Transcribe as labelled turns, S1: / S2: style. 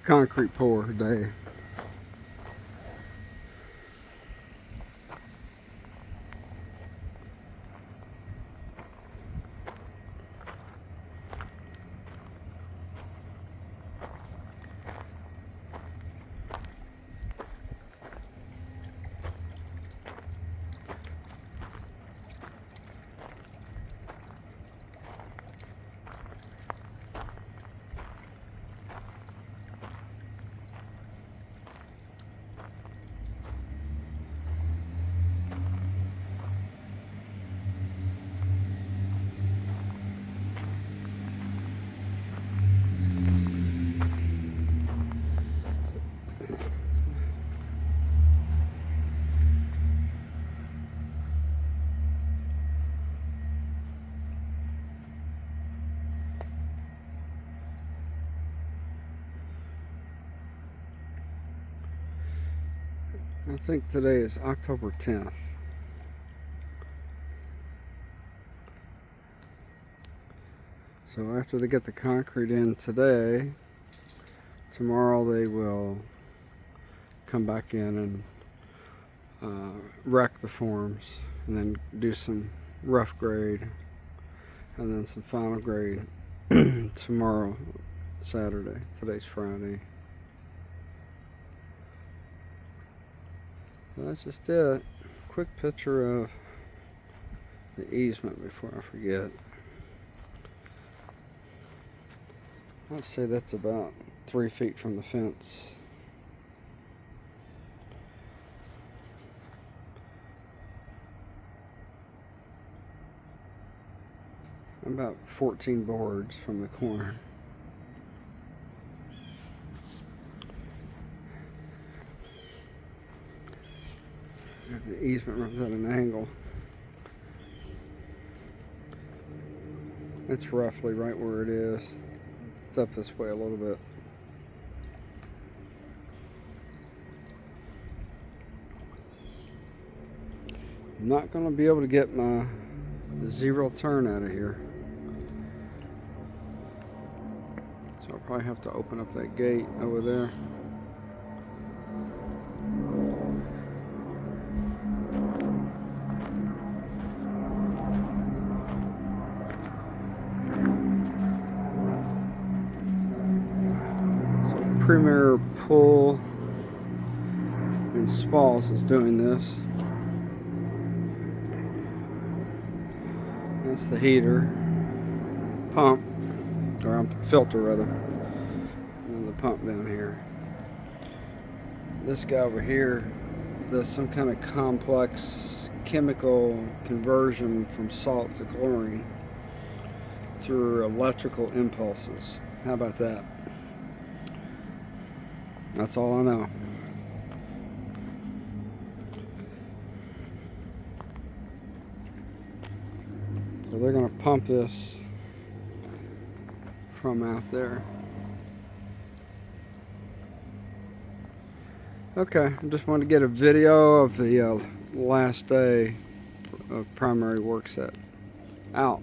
S1: concrete pour day. I think today is October 10th. So after they get the concrete in today, tomorrow they will come back in and wreck the forms, and then do some rough grade, and then some final grade tomorrow, Saturday. Today's Friday. Well, that's just it. Quick picture of the easement before I forget. I'd say that's about 3 feet from the fence. About 14 boards from the corner. The easement runs at an angle. It's roughly right where it is. It's up this way a little bit. I'm not going to be able to get my zero turn out of here. So I'll probably have to open up that gate over there. Premier Pool and Spas is doing this. That's the heater, pump, or filter rather, and the pump down here. This guy over here does some kind of complex chemical conversion from salt to chlorine through electrical impulses. How about that? That's all I know. So they're going to pump this from out there. Okay, I just wanted to get a video of the last day of primary work sets. Out.